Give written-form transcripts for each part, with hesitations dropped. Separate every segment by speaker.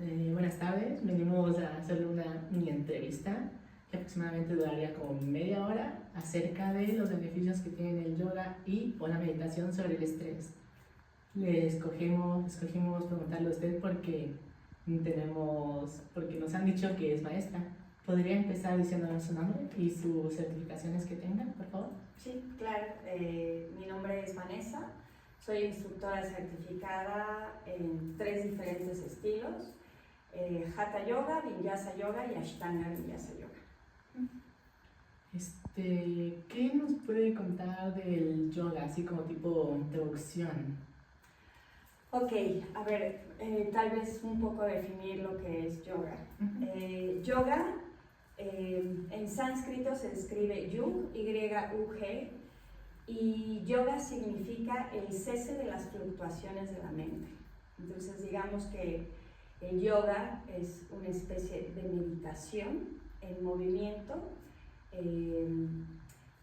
Speaker 1: Buenas tardes, venimos a hacer una mini entrevista que aproximadamente duraría como media hora acerca de los beneficios que tiene el yoga y o la meditación sobre el estrés. Escogimos preguntarle a usted porque porque nos han dicho que es maestra. ¿Podría empezar diciéndonos su nombre y sus certificaciones que tenga, por favor?
Speaker 2: Sí, claro. Mi nombre es Vanessa. Soy instructora certificada en 3 diferentes estilos: Hatha Yoga, Vinyasa Yoga y Ashtanga Vinyasa Yoga.
Speaker 1: ¿Qué nos puede contar del yoga, así como tipo introducción?
Speaker 2: Ok, a ver, tal vez un poco definir lo que es yoga. Yoga, en sánscrito se escribe yug, Y-U-G, y yoga significa el cese de las fluctuaciones de la mente. Entonces, digamos que el yoga es una especie de meditación en movimiento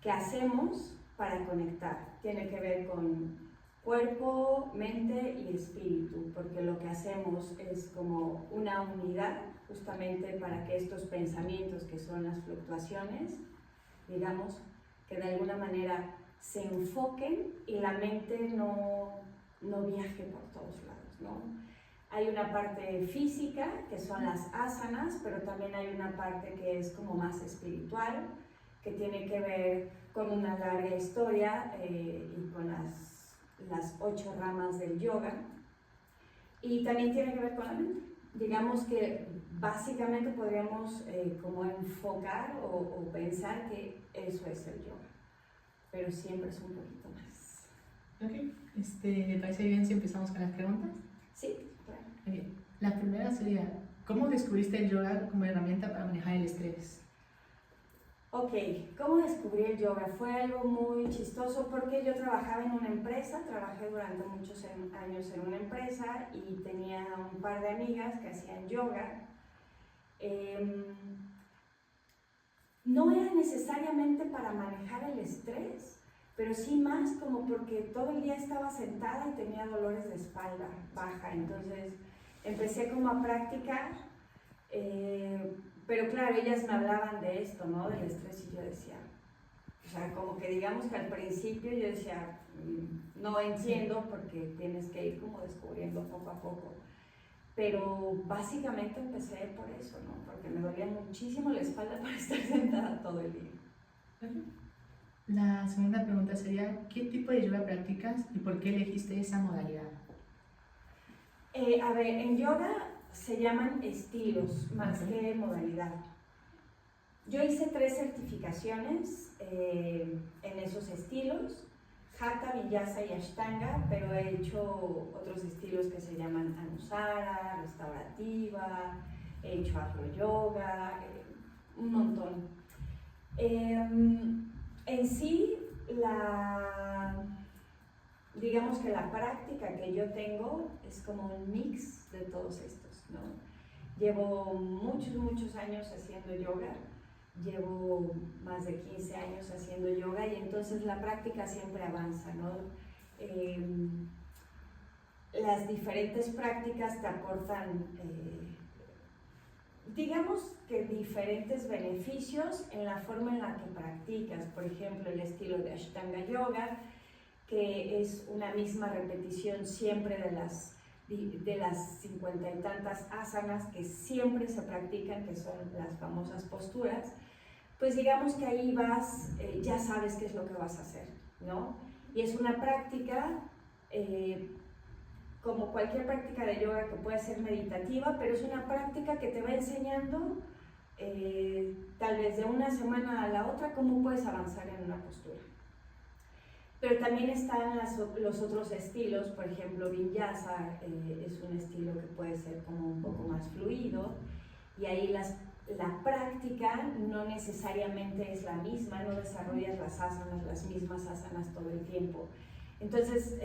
Speaker 2: que hacemos para conectar. Tiene que ver con cuerpo, mente y espíritu, porque lo que hacemos es como una unidad justamente para que estos pensamientos, que son las fluctuaciones, digamos, que de alguna manera se enfoquen y la mente no viaje por todos lados, ¿no? Hay una parte física, que son las asanas, pero también hay una parte que es como más espiritual, que tiene que ver con una larga historia y con las 8 ramas del yoga, y también tiene que ver con la mente. Digamos que básicamente podríamos como enfocar o pensar que eso es el yoga, pero siempre es un poquito más.
Speaker 1: Ok, ¿le parece bien si empezamos con las preguntas?
Speaker 2: Sí, claro.
Speaker 1: Muy bien. La primera sería, ¿cómo descubriste el yoga como herramienta para manejar el estrés?
Speaker 2: Ok, ¿cómo descubrí el yoga? Fue algo muy chistoso porque yo trabajaba en una empresa, trabajé durante muchos años en una empresa y tenía un par de amigas que hacían yoga. No era necesariamente para manejar el estrés, pero sí más como porque todo el día estaba sentada y tenía dolores de espalda baja, entonces empecé como a practicar. Pero claro, ellas me hablaban de esto, ¿no? Del estrés, y yo decía, o sea, como que digamos que al principio yo decía, no entiendo, porque tienes que ir como descubriendo poco a poco. Pero básicamente empecé por eso, ¿no? Porque me dolía muchísimo la espalda para estar sentada todo el día.
Speaker 1: La segunda pregunta sería, ¿qué tipo de yoga practicas y por qué elegiste esa modalidad?
Speaker 2: A ver, en yoga se llaman estilos más que modalidad. Yo hice 3 certificaciones en esos estilos: Hatha, Vinyasa y Ashtanga, pero he hecho otros estilos que se llaman Anusara, Restaurativa, he hecho Acro Yoga, un montón. En sí, digamos que la práctica que yo tengo es como un mix de todos estos, ¿no? Llevo muchos años haciendo yoga, llevo más de 15 años haciendo yoga, y entonces la práctica siempre avanza, ¿no? Las diferentes prácticas te aportan, digamos que diferentes beneficios en la forma en la que practicas. Por ejemplo, el estilo de Ashtanga Yoga, que es una misma repetición siempre de las 50 y tantas asanas que siempre se practican, que son las famosas posturas. Pues digamos que ahí vas, ya sabes qué es lo que vas a hacer, ¿no? Y es una práctica, como cualquier práctica de yoga, que puede ser meditativa, pero es una práctica que te va enseñando, tal vez de una semana a la otra, cómo puedes avanzar en una postura. Pero también están los otros estilos. Por ejemplo, Vinyasa es un estilo que puede ser como un poco más fluido, y ahí la práctica no necesariamente es la misma, no desarrollas las mismas asanas todo el tiempo. Entonces,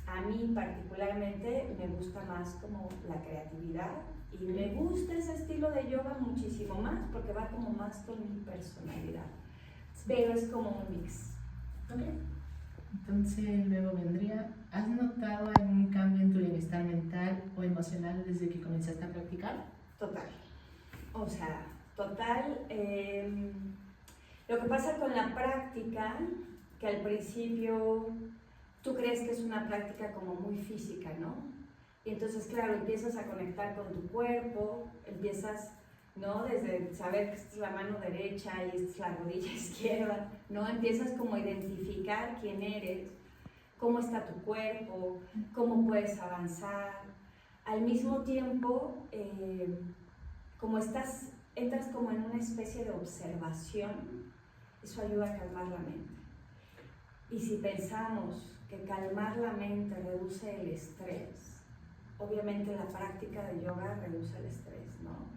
Speaker 2: a mí particularmente me gusta más como la creatividad, y me gusta ese estilo de yoga muchísimo más porque va como más con mi personalidad, pero es como un mix.
Speaker 1: Okay. Entonces luego vendría, ¿has notado algún cambio en tu bienestar mental o emocional desde que comenzaste a practicar?
Speaker 2: Total. O sea, total. Lo que pasa con la práctica, que al principio tú crees que es una práctica como muy física, ¿no? Y entonces, claro, empiezas a conectar con tu cuerpo, empiezas, ¿no? Desde saber que esta es la mano derecha y esta es la rodilla izquierda, ¿no? Empiezas como a identificar quién eres, cómo está tu cuerpo, cómo puedes avanzar. Al mismo tiempo, como entras como en una especie de observación, eso ayuda a calmar la mente. Y si pensamos que calmar la mente reduce el estrés, obviamente la práctica de yoga reduce el estrés, ¿no?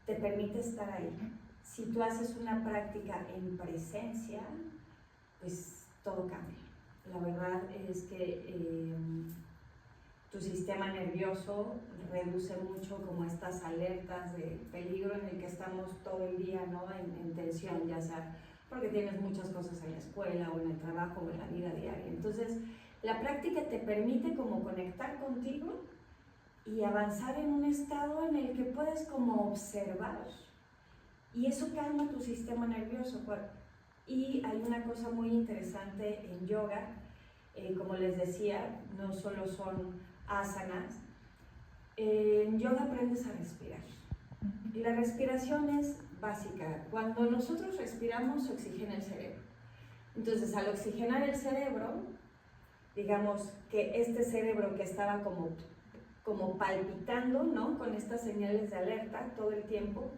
Speaker 2: Te permite estar ahí. Si tú haces una práctica en presencia, pues todo cambia. La verdad es que tu sistema nervioso reduce mucho como estas alertas de peligro en el que estamos todo el día, ¿no? En tensión, ya sea porque tienes muchas cosas en la escuela o en el trabajo o en la vida diaria. Entonces, la práctica te permite como conectar contigo y avanzar en un estado en el que puedes como observar, y eso calma tu sistema nervioso. Y hay una cosa muy interesante en yoga, como les decía, no solo son asanas. En yoga aprendes a respirar. Y la respiración es básica. Cuando nosotros respiramos, se oxigena el cerebro. Entonces, al oxigenar el cerebro, digamos que este cerebro que estaba como palpitando, ¿no? Con estas señales de alerta todo el tiempo,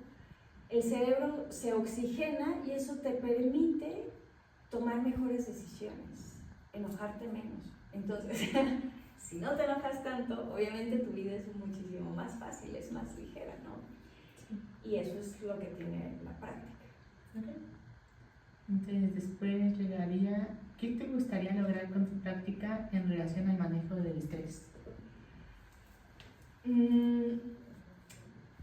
Speaker 2: el cerebro se oxigena y eso te permite tomar mejores decisiones, enojarte menos. Entonces, si no te enojas tanto, obviamente tu vida es muchísimo más fácil, es más ligera, ¿no? Sí. Y eso es lo que tiene la práctica.
Speaker 1: Okay. Entonces, después llegaría, ¿qué te gustaría lograr con tu práctica en relación al manejo del estrés?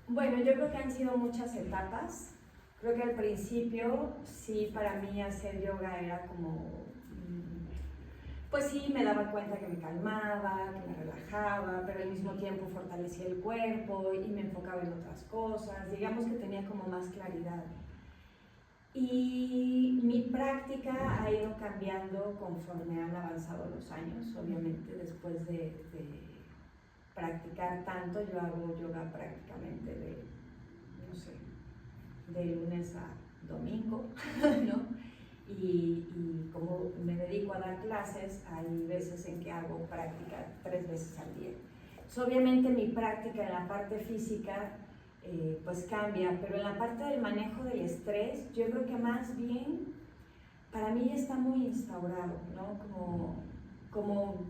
Speaker 2: Bueno, yo creo que han sido muchas etapas. Creo que al principio, sí, para mí hacer yoga era como, pues sí, me daba cuenta que me calmaba, que me relajaba, pero al mismo tiempo fortalecía el cuerpo y me enfocaba en otras cosas. Digamos que tenía como más claridad. Y mi práctica ha ido cambiando conforme han avanzado los años. Obviamente, después de practicar tanto, yo hago yoga prácticamente de lunes a domingo, ¿no? Y como me dedico a dar clases, hay veces en que hago práctica 3 veces al día. Entonces, obviamente mi práctica en la parte física pues cambia, pero en la parte del manejo del estrés, yo creo que más bien para mí está muy instaurado, ¿no? Como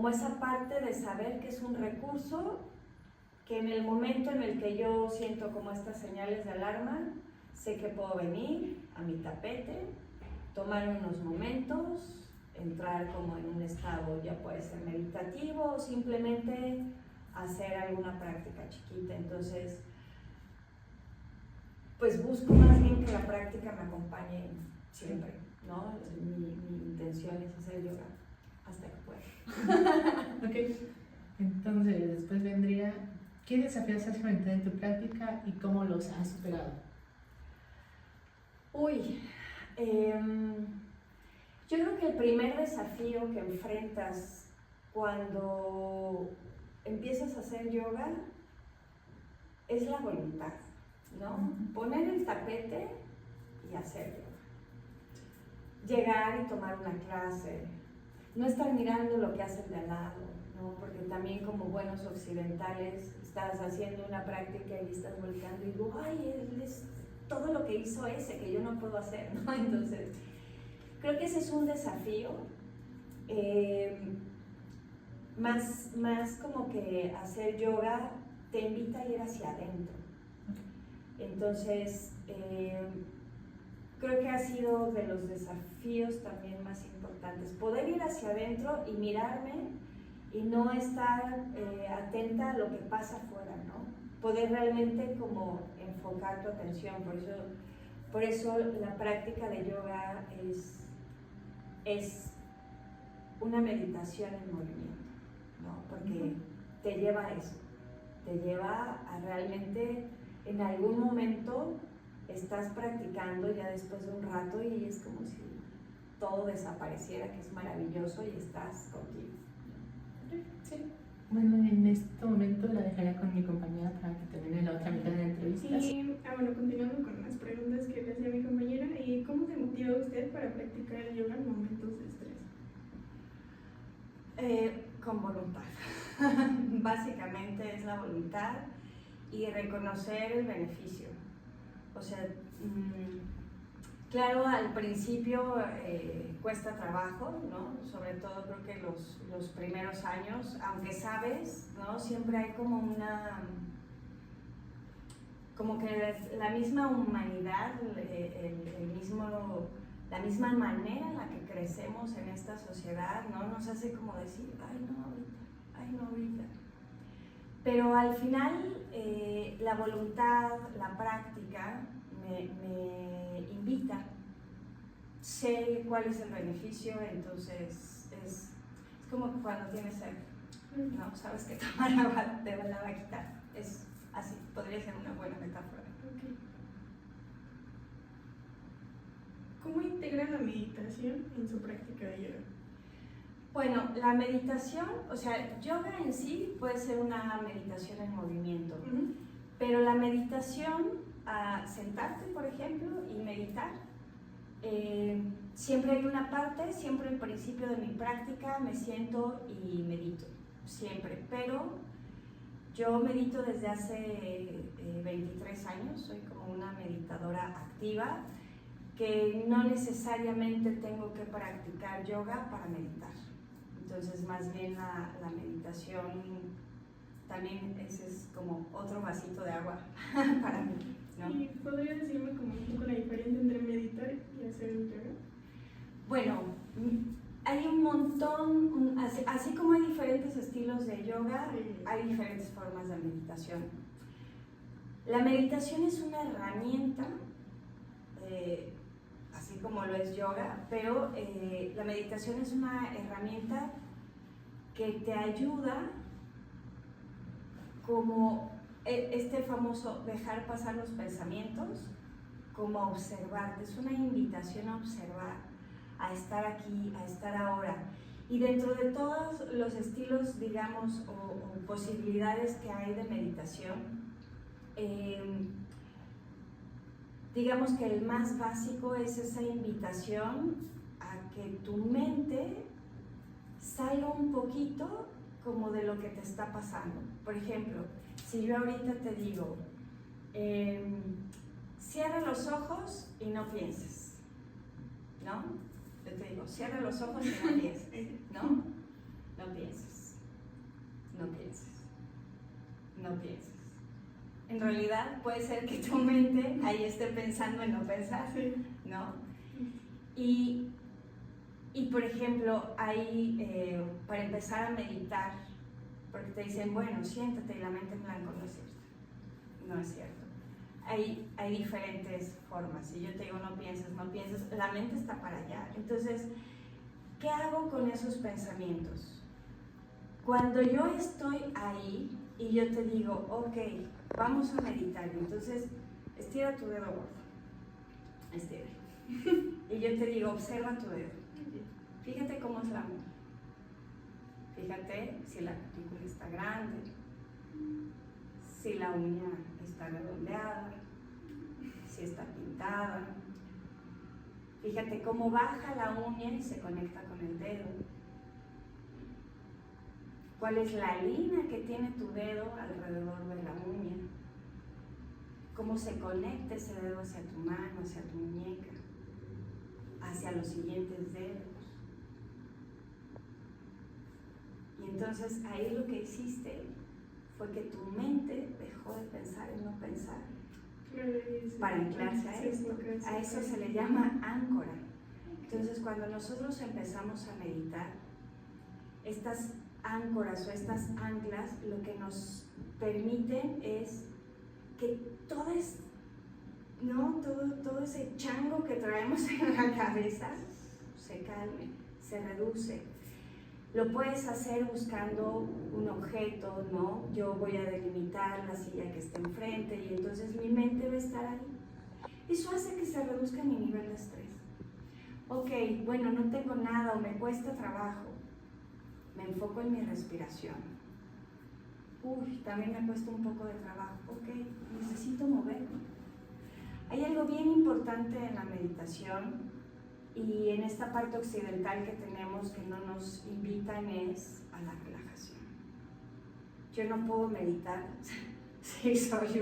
Speaker 2: esa parte de saber que es un recurso que en el momento en el que yo siento como estas señales de alarma, sé que puedo venir a mi tapete, tomar unos momentos, entrar como en un estado, ya puede ser meditativo o simplemente hacer alguna práctica chiquita. Entonces, pues busco más bien que la práctica me acompañe siempre, ¿no? Mi intención es hacer yoga hasta que pueda.
Speaker 1: Ok, entonces después vendría, ¿qué desafíos has enfrentado en tu práctica y cómo los has superado?
Speaker 2: Uy, yo creo que el primer desafío que enfrentas cuando empiezas a hacer yoga es la voluntad, ¿no? Poner el tapete y hacer yoga. Llegar y tomar una clase, no estar mirando lo que hacen de al lado, ¿no? Porque también como buenos occidentales estás haciendo una práctica y estás volteando y digo, ay, es todo lo que hizo ese que yo no puedo hacer, ¿no? Entonces, creo que ese es un desafío. Más como que hacer yoga te invita a ir hacia adentro. Entonces, creo que ha sido de los desafíos también más importantes, poder ir hacia adentro y mirarme y no estar atenta a lo que pasa afuera, ¿no? Poder realmente como enfocar tu atención. Por eso la práctica de yoga es una meditación en movimiento, ¿no? Porque te lleva a eso, te lleva a realmente en algún momento estás practicando ya después de un rato y es como si todo desapareciera, que es maravilloso y estás contigo.
Speaker 1: Sí. Bueno, en este momento la dejaría con mi compañera para que termine la otra mitad de la entrevista.
Speaker 3: Y bueno, continuando con las preguntas que le hacía mi compañera, ¿cómo se motiva usted para practicar el yoga en momentos de estrés?
Speaker 2: Con voluntad. Básicamente es la voluntad y reconocer el beneficio. O sea, claro, al principio cuesta trabajo, ¿no? Sobre todo creo que los primeros años, aunque sabes, ¿no? Siempre hay como que la misma humanidad, la misma manera en la que crecemos en esta sociedad, ¿no? Nos hace como decir, ay no ahorita. Pero al final la voluntad, la práctica me invita, sé cuál es el beneficio, entonces es como cuando tienes sed, ¿no? Sabes que tomar agua te la va a quitar, es así, podría ser una buena metáfora.
Speaker 3: Okay. ¿Cómo integra la meditación en su práctica de yoga?
Speaker 2: Bueno, la meditación, o sea, yoga en sí puede ser una meditación en movimiento, pero la meditación, sentarte por ejemplo y meditar, siempre hay una parte, siempre al principio de mi práctica me siento y medito, siempre, pero yo medito desde hace 23 años, soy como una meditadora activa, que no necesariamente tengo que practicar yoga para meditar. Entonces, más bien la meditación también ese es como otro vasito de agua para mí, ¿no?
Speaker 3: ¿Y podría decirme como un poco la diferencia entre meditar y hacer el yoga?
Speaker 2: Bueno, hay un montón, así como hay diferentes estilos de yoga, hay diferentes formas de meditación. La meditación es una herramienta, así como lo es yoga, pero la meditación es una herramienta que te ayuda como este famoso dejar pasar los pensamientos, como a observarte, es una invitación a observar, a estar aquí, a estar ahora. Y dentro de todos los estilos, digamos, o posibilidades que hay de meditación, digamos que el más básico es esa invitación a que tu mente salga un poquito como de lo que te está pasando. Por ejemplo, si yo ahorita te digo, cierra los ojos y no pienses, ¿no? Yo te digo, cierra los ojos y no pienses, ¿no? No pienses, no pienses, no pienses. En realidad puede ser que tu mente ahí esté pensando en no pensar, ¿no? Y por ejemplo, ahí para empezar a meditar, porque te dicen, bueno, siéntate y la mente en blanco, no es cierto, no es cierto. Hay diferentes formas. Si yo te digo no pienses, la mente está para allá. Entonces, ¿qué hago con esos pensamientos? Cuando yo estoy ahí y yo te digo, ok, vamos a meditar, entonces estira tu dedo gordo, estira. Y yo te digo, observa tu dedo. Fíjate cómo es la uña. Fíjate si la cutícula está grande, si la uña está redondeada, si está pintada. Fíjate cómo baja la uña y se conecta con el dedo. ¿Cuál es la línea que tiene tu dedo alrededor de la uña? ¿Cómo se conecta ese dedo hacia tu mano, hacia tu muñeca, hacia los siguientes dedos? Y entonces ahí lo que hiciste fue que tu mente dejó de pensar en no pensar para anclarse a esto. A eso se le llama áncora. Entonces cuando nosotros empezamos a meditar, estas áncoras o estas anclas lo que nos permiten es que todo ese chango que traemos en la cabeza se calme, se reduce. Lo puedes hacer buscando un objeto, ¿no? Yo voy a delimitar la silla que está enfrente y entonces mi mente va a estar ahí. Eso hace que se reduzca mi nivel de estrés. Ok, bueno, no tengo nada o me cuesta trabajo. Me enfoco en mi respiración. Uy, también me cuesta un poco de trabajo. Ok, necesito moverme. Hay algo bien importante en la meditación y en esta parte occidental que tenemos que no nos invitan es a la relajación. Yo no puedo meditar si soy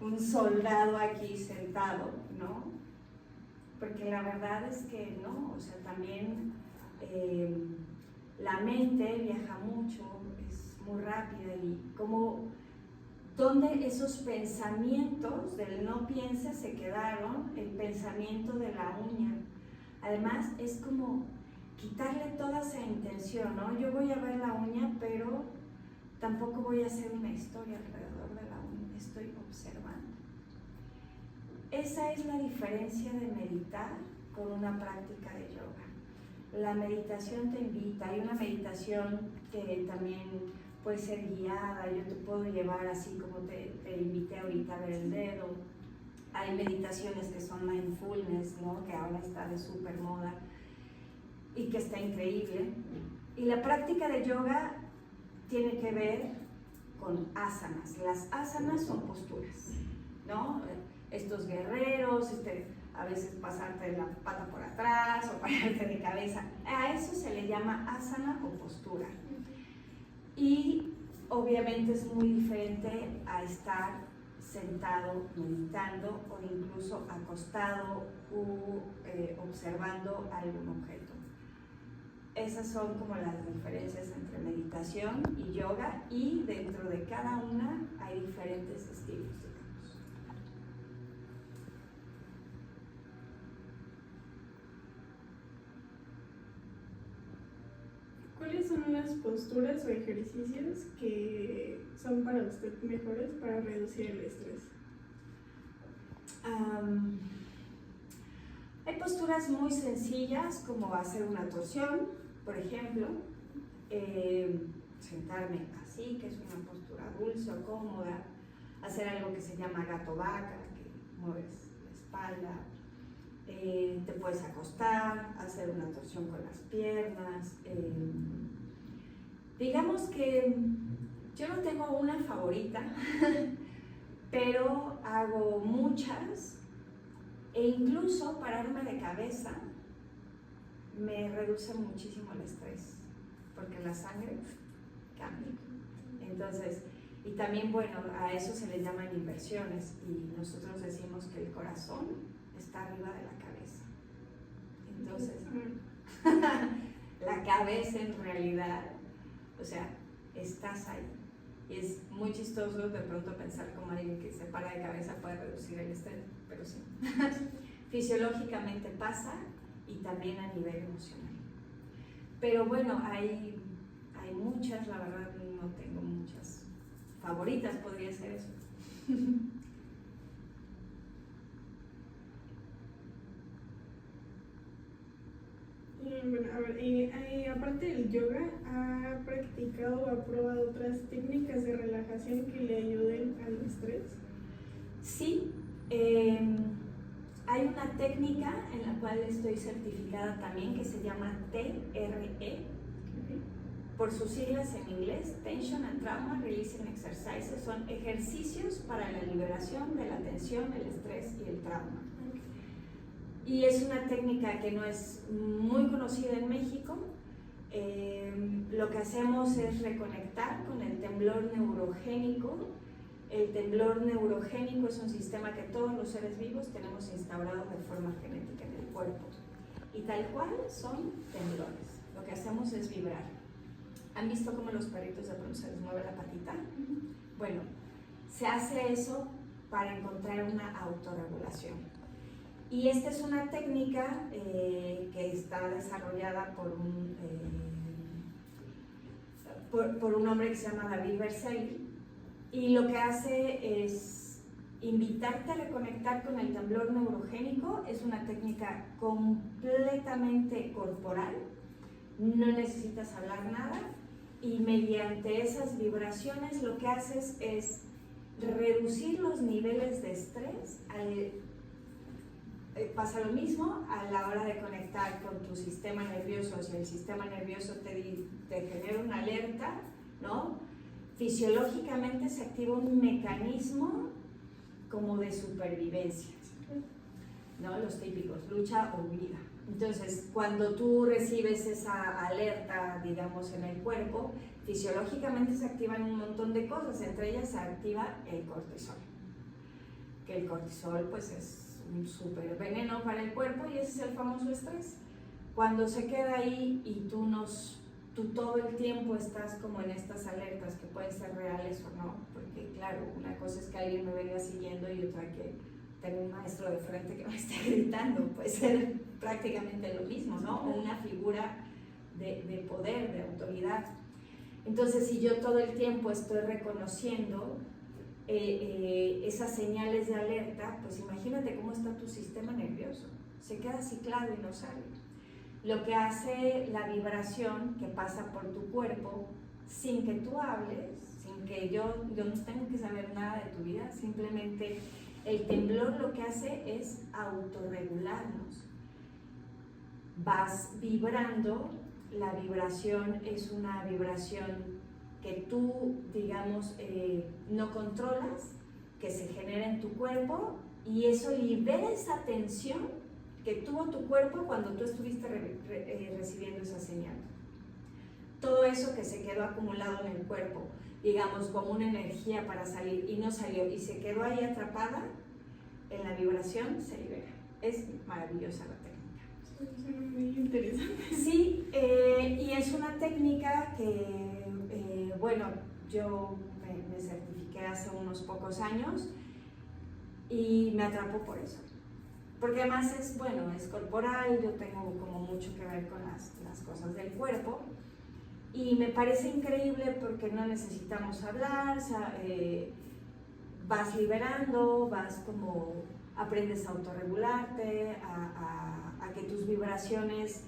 Speaker 2: un soldado aquí sentado, ¿no? Porque la verdad es que no, o sea, también la mente viaja mucho, es muy rápida y como donde esos pensamientos del no piense se quedaron, el pensamiento de la uña. Además, es como quitarle toda esa intención, ¿no? Yo voy a ver la uña, pero tampoco voy a hacer una historia alrededor de la uña, estoy observando. Esa es la diferencia de meditar con una práctica de yoga. La meditación te invita, hay una meditación que también puede ser guiada, yo te puedo llevar así como te invité ahorita a ver el dedo. Hay meditaciones que son mindfulness, ¿no? Que ahora está de súper moda y que está increíble. Y la práctica de yoga tiene que ver con asanas. Las asanas son posturas, ¿no? Estos guerreros, a veces pasarte la pata por atrás o pararte de cabeza. A eso se le llama asana o postura. Y obviamente es muy diferente a estar sentado meditando o incluso acostado o observando algún objeto. Esas son como las diferencias entre meditación y yoga y dentro de cada una hay diferentes estilos, digamos.
Speaker 3: ¿Cuáles son las posturas o ejercicios que son para usted mejores para reducir el estrés?
Speaker 2: Hay posturas muy sencillas como hacer una torsión, por ejemplo, sentarme así, que es una postura dulce o cómoda, hacer algo que se llama gato vaca, que mueves la espalda, te puedes acostar, hacer una torsión con las piernas. Digamos que yo no tengo una favorita, pero hago muchas e incluso pararme de cabeza me reduce muchísimo el estrés porque la sangre cambia. Entonces, y también, bueno, a eso se le llaman inversiones y nosotros decimos que el corazón está arriba de la cabeza. Entonces, la cabeza en realidad, o sea, estás ahí. Y es muy chistoso de pronto pensar como alguien que se para de cabeza puede reducir el estrés, pero sí. Fisiológicamente pasa y también a nivel emocional. Pero bueno, hay muchas, la verdad no tengo muchas favoritas, podría ser eso.
Speaker 3: Bueno, a ver, aparte del yoga, ¿ha practicado o ha probado otras técnicas de relajación que le ayuden al estrés?
Speaker 2: Sí, hay una técnica en la cual estoy certificada también que se llama TRE, por sus siglas en inglés, Tension and Trauma Releasing Exercises, son ejercicios para la liberación de la tensión, el estrés y el trauma. Y es una técnica que no es muy conocida en México. Lo que hacemos es reconectar con el temblor neurogénico. El temblor neurogénico es un sistema que todos los seres vivos tenemos instaurado de forma genética en el cuerpo. Y tal cual son temblores. Lo que hacemos es vibrar. ¿Han visto cómo los perritos de pronto se les mueve la patita? Bueno, se hace eso para encontrar una autorregulación. Y esta es una técnica que está desarrollada por un hombre que se llama David Berceli. Y lo que hace es invitarte a reconectar con el temblor neurogénico. Es una técnica completamente corporal, no necesitas hablar nada, y mediante esas vibraciones lo que haces es reducir los niveles de estrés. Pasa lo mismo a la hora de conectar con tu sistema nervioso. Si el sistema nervioso te genera una alerta, ¿no? Fisiológicamente se activa un mecanismo como de supervivencia, ¿no? Los típicos, lucha o huida. Entonces, cuando tú recibes esa alerta, digamos, en el cuerpo, fisiológicamente se activan un montón de cosas, entre ellas se activa el cortisol. Que el cortisol, pues, es un súper veneno para el cuerpo, y ese es el famoso estrés. Cuando se queda ahí y tú todo el tiempo estás como en estas alertas que pueden ser reales o no, porque claro, una cosa es que alguien me venga siguiendo y otra que tengo un maestro de frente que me esté gritando, puede ser prácticamente lo mismo, ¿no? O una figura de poder, de autoridad. Entonces, si yo todo el tiempo estoy reconociendo esas señales de alerta, pues imagínate cómo está tu sistema nervioso. Se queda ciclado y no sale. Lo que hace la vibración que pasa por tu cuerpo, sin que tú hables, sin que yo no tengo que saber nada de tu vida, simplemente el temblor lo que hace es autorregularnos. Vas vibrando, la vibración es una vibración que tú, digamos, no controlas, que se genera en tu cuerpo, y eso libera esa tensión que tuvo tu cuerpo cuando tú estuviste recibiendo esa señal. Todo eso que se quedó acumulado en el cuerpo, digamos, como una energía para salir y no salió y se quedó ahí atrapada, en la vibración se libera. Es maravillosa la técnica.
Speaker 3: Suena muy interesante.
Speaker 2: Sí, y es una técnica que, bueno, yo me certifiqué hace unos pocos años y me atrapó por eso. Porque además es, bueno, es corporal, yo tengo como mucho que ver con las cosas del cuerpo, y me parece increíble porque no necesitamos hablar, o sea, vas liberando, vas como, aprendes a autorregularte, a que tus vibraciones,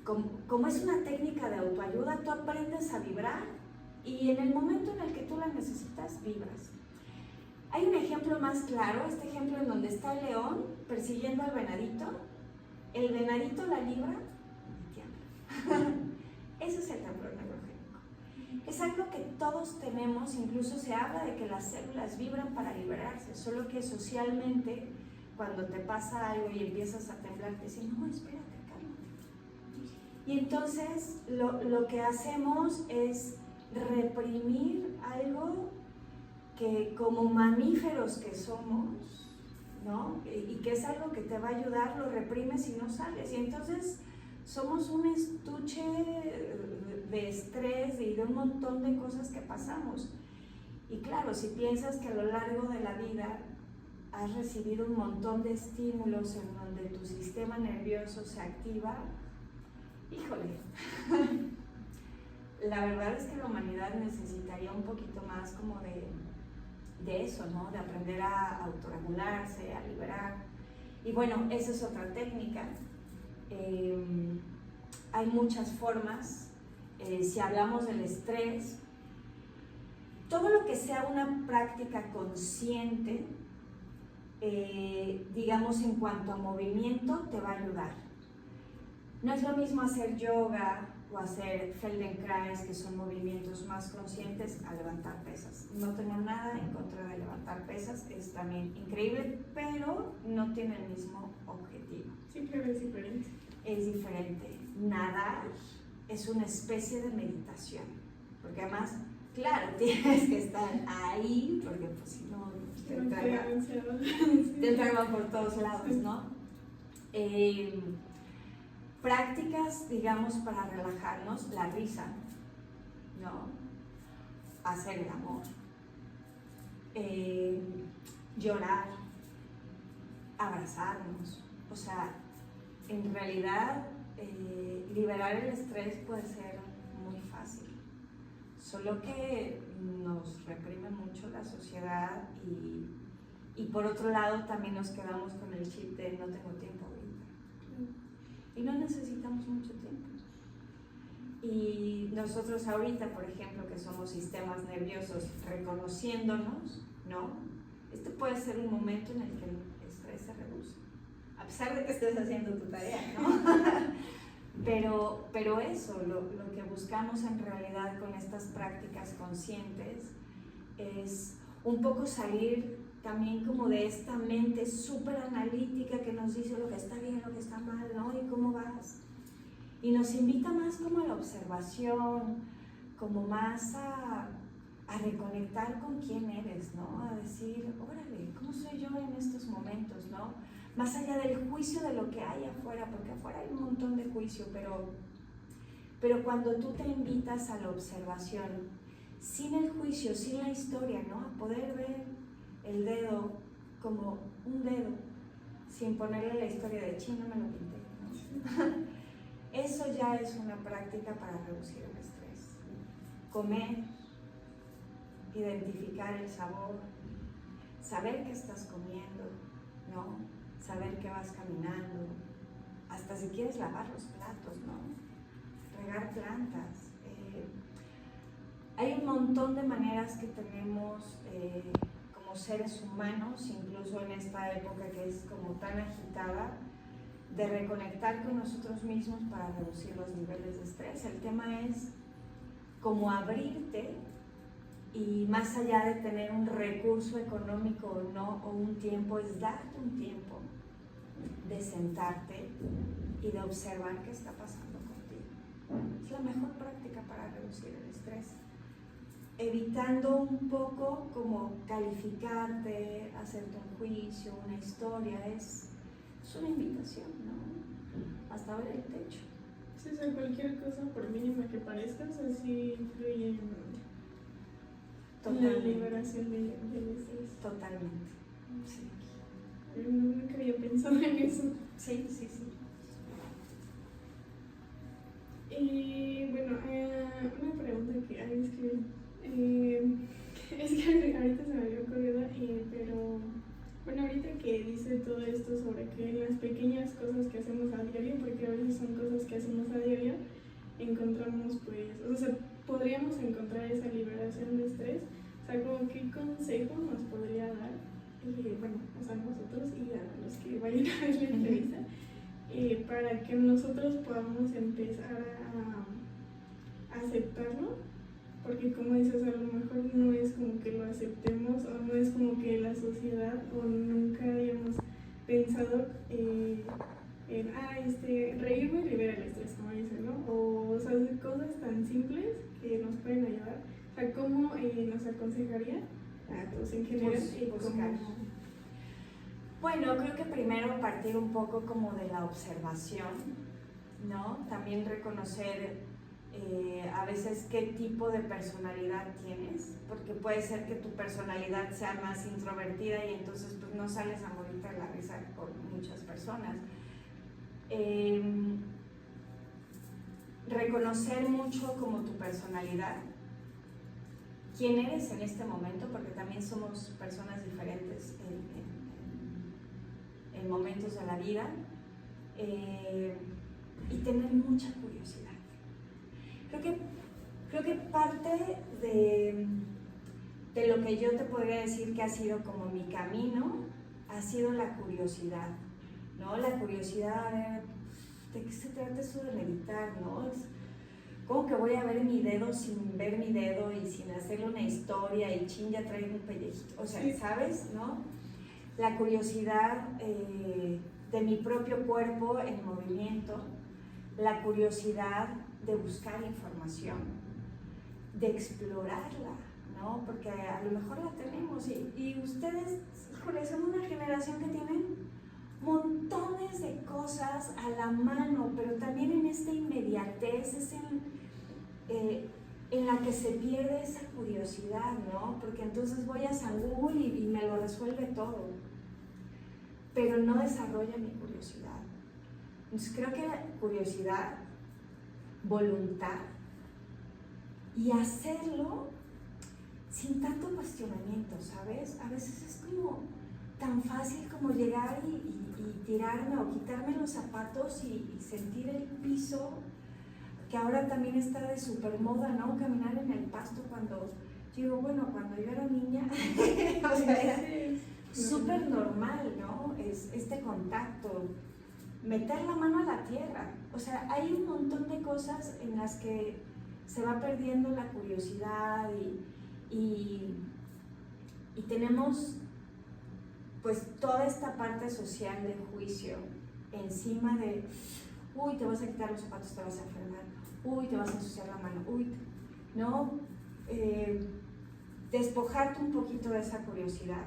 Speaker 2: como es una técnica de autoayuda, tú aprendes a vibrar, y en el momento en el que tú la necesitas, vibras. Hay un ejemplo más claro, este ejemplo en donde está el león persiguiendo al venadito. El venadito la libra y tiembla. Ese es el temblor neurogénico. Es algo que todos tenemos, incluso se habla de que las células vibran para liberarse, solo que socialmente, cuando te pasa algo y empiezas a temblar, te dicen, no, espérate, cálmate. Y entonces lo que hacemos es reprimir algo que como mamíferos que somos, ¿no? Y que es algo que te va a ayudar, lo reprimes y no sales. Y entonces somos un estuche de estrés y de un montón de cosas que pasamos. Y claro, si piensas que a lo largo de la vida has recibido un montón de estímulos en donde tu sistema nervioso se activa, híjole, la verdad es que la humanidad necesitaría un poquito más como de eso, ¿no? De aprender a autorregularse, a liberar. Y bueno, esa es otra técnica. Hay muchas formas. Si hablamos del estrés, todo lo que sea una práctica consciente, digamos en cuanto a movimiento, te va a ayudar. No es lo mismo hacer yoga o hacer Feldenkrais, que son movimientos más conscientes, a levantar pesas. No tengo nada en contra de levantar pesas, es también increíble, pero no tiene el mismo objetivo.
Speaker 3: Sí, claro, es diferente.
Speaker 2: Es diferente. Nadar es una especie de meditación, porque además, claro, tienes que estar ahí, porque pues si no, te entregan por todos lados, ¿no? Prácticas, digamos, para relajarnos, la risa, ¿no? Hacer el amor, llorar, abrazarnos. O sea, en realidad, liberar el estrés puede ser muy fácil, solo que nos reprime mucho la sociedad y por otro lado también nos quedamos con el chip de no tengo tiempo ahorita. Y no necesitamos mucho tiempo. Y nosotros ahorita, por ejemplo, que somos sistemas nerviosos, reconociéndonos, ¿no? Este puede ser un momento en el que el estrés se reduce, a pesar de que estés haciendo tu tarea, ¿no? pero eso, lo que buscamos en realidad con estas prácticas conscientes es un poco salir también como de esta mente súper analítica que nos dice lo que está bien, lo que está mal, ¿no? Y cómo vas. Y nos invita más como a la observación, como más a reconectar con quién eres, ¿no? A decir, órale, ¿cómo soy yo en estos momentos, ¿no? Más allá del juicio de lo que hay afuera, porque afuera hay un montón de juicio, pero cuando tú te invitas a la observación, sin el juicio, sin la historia, ¿no? A poder ver el dedo como un dedo, sin ponerle la historia de chino me lo pinté, ¿no? Eso ya es una práctica para reducir el estrés. Comer, identificar el sabor, saber qué estás comiendo, ¿no? Saber que vas caminando, hasta si quieres lavar los platos, ¿no? Regar plantas. Hay un montón de maneras que tenemos como seres humanos, incluso en esta época que es como tan agitada, de reconectar con nosotros mismos para reducir los niveles de estrés. El tema es como abrirte y más allá de tener un recurso económico o no, o un tiempo, es darte un tiempo de sentarte y de observar qué está pasando contigo. Es la mejor práctica para reducir el estrés. Evitando un poco como calificarte, hacerte un juicio, una historia, es una invitación, ¿no? Hasta ver el techo.
Speaker 3: Sí, o sea, cualquier cosa, por mínima que parezca, o sea, sí influye en la liberación del estrés.
Speaker 2: Totalmente, sí.
Speaker 3: Yo nunca había pensado en eso.
Speaker 2: Sí, sí, sí.
Speaker 3: Y bueno, una pregunta que hay es que ahorita se me había ocurrido, pero bueno, ahorita que dice todo esto sobre que las pequeñas cosas que hacemos a diario, porque a veces son cosas que hacemos a diario, encontramos pues, o sea, podríamos encontrar esa liberación de estrés. O sea, como qué consejo nos podría dar, bueno, o sea, nosotros y a los que vayan a ver la entrevista, para que nosotros podamos empezar a aceptarlo, porque como dices, a lo mejor no es como que lo aceptemos o no es como que la sociedad o nunca hayamos pensado en, reírme libera el estrés, como dicen, ¿no? O sea, cosas tan simples que nos pueden ayudar. O sea, ¿cómo nos aconsejaría a todos en general?
Speaker 2: Bueno, creo que primero partir un poco como de la observación, ¿no? También reconocer a veces qué tipo de personalidad tienes, porque puede ser que tu personalidad sea más introvertida y entonces pues no sales a morirte de la risa con muchas personas. Reconocer mucho como tu personalidad, quién eres en este momento, porque también somos personas diferentes en momentos de la vida, y tener mucha curiosidad. Creo que parte de lo que yo te podría decir que ha sido como mi camino ha sido la curiosidad, ¿no? La curiosidad de qué se trata eso de meditar, ¿no? ¿Cómo que voy a ver mi dedo sin ver mi dedo y sin hacerle una historia y chin, ya traigo un pellejito? O sea, ¿sabes? ¿No? La curiosidad de mi propio cuerpo en movimiento, la curiosidad de buscar información, de explorarla, ¿no? Porque a lo mejor la tenemos y ustedes, híjole, son una generación que tienen montones de cosas a la mano, pero también en esta inmediatez es en la que se pierde esa curiosidad, ¿no? Porque entonces voy a San Google y me lo resuelve todo, pero no desarrolla mi curiosidad. Entonces creo que la curiosidad, voluntad y hacerlo sin tanto cuestionamiento, ¿sabes? A veces es como tan fácil como llegar y tirarme o quitarme los zapatos y sentir el piso, que ahora también está de súper moda, ¿no? Caminar en el pasto cuando, digo, bueno, cuando yo era niña, o sea, era súper normal, ¿no? Es este contacto, meter la mano a la tierra, o sea, hay un montón de cosas en las que se va perdiendo la curiosidad y tenemos pues toda esta parte social de juicio encima de, uy, te vas a quitar los zapatos, te vas a enfermar, uy, te vas a ensuciar la mano, uy, ¿no? Despojarte un poquito de esa curiosidad.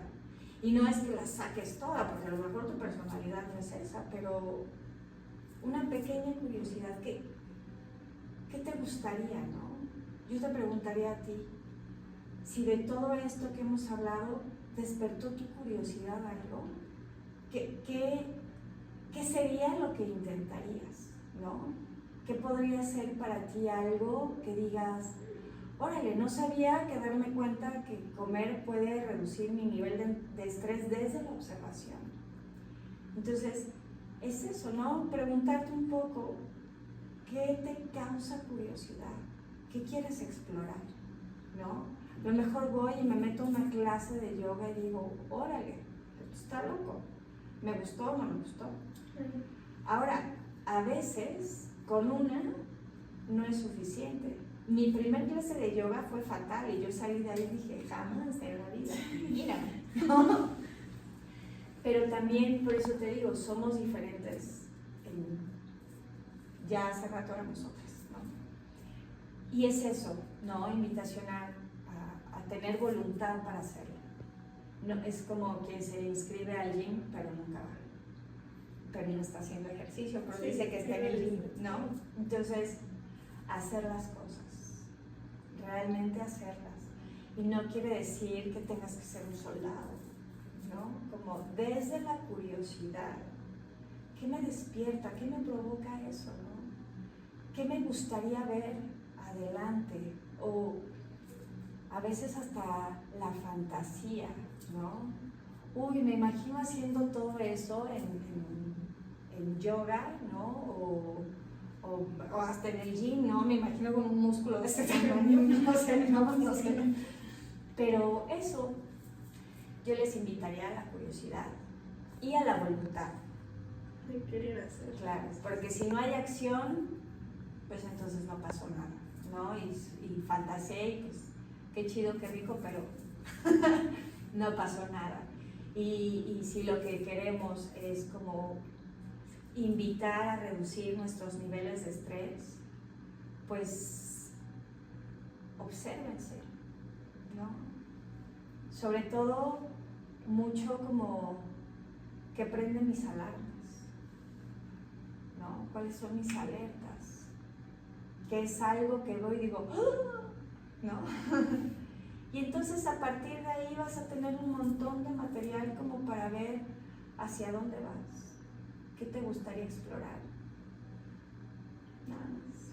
Speaker 2: Y no es que la saques toda, porque a lo mejor tu personalidad no es esa, pero una pequeña curiosidad, ¿qué te gustaría, no? Yo te preguntaría a ti, si de todo esto que hemos hablado despertó tu curiosidad algo, ¿qué sería lo que intentarías, no? ¿Qué podría ser para ti algo que digas, órale, no sabía que darme cuenta que comer puede reducir mi nivel de estrés desde la observación? Entonces, es eso, ¿no? Preguntarte un poco, ¿qué te causa curiosidad? ¿Qué quieres explorar? ¿No? A lo mejor voy y me meto a una clase de yoga y digo, órale, esto está loco. ¿Me gustó o no me gustó? Ahora, a veces, con una, no es suficiente. Mi primer clase de yoga fue fatal y yo salí de ahí y dije, jamás en la vida, mírame, ¿no? Pero también, por eso te digo, somos diferentes. Ya hace rato éramos otras, ¿no? Y es eso, ¿no? Invitación a tener voluntad para hacerlo. No, es como quien se inscribe al gym, pero nunca va. Pero no está haciendo ejercicio, pero dice que está en el gym, ¿no? Entonces, hacer las cosas, realmente hacerlas. Y no quiere decir que tengas que ser un soldado, ¿no? Como desde la curiosidad, ¿qué me despierta? ¿Qué me provoca eso, no? ¿Qué me gustaría ver adelante? O a veces hasta la fantasía, ¿no? Uy, me imagino haciendo todo eso en yoga, ¿no? O hasta en el gym, ¿no? Me imagino con un músculo de ese tamaño, no sé. Pero eso, yo les invitaría a la curiosidad y a la voluntad.
Speaker 3: De querer hacer.
Speaker 2: Claro, porque si no hay acción, pues entonces no pasó nada, ¿no? Y fantaseé y pues qué chido, qué rico, pero no pasó nada. Y si lo que queremos es como invitar a reducir nuestros niveles de estrés, pues obsérvense, ¿no? Sobre todo, mucho como que prenden mis alarmas, ¿no? ¿Cuáles son mis alertas? Que es algo que voy y digo, ¡ah! ¿No? Y entonces a partir de ahí vas a tener un montón de material como para ver hacia dónde vas, qué te gustaría explorar. Nada más.